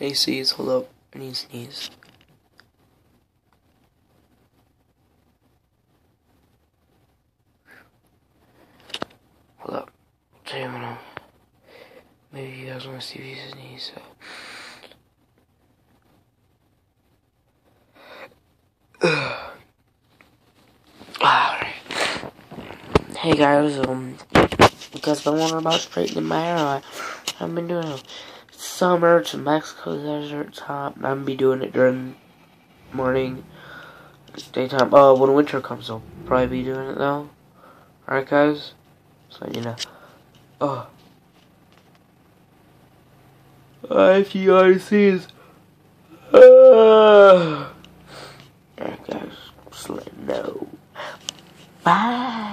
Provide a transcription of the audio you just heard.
I need to sneeze. Hold up. I need to sneeze. Hold up. I'll tell you when maybe you guys want to see if you sneeze. Alright. Hey guys, because I'm wondering about straightening my hair. I've been doing it summer to Mexico desert top. I'm gonna be doing it during morning, daytime. When winter comes, I'll probably be doing it though. Alright, guys. So you know. If you guys see is. Alright, guys. Just let me know. Bye.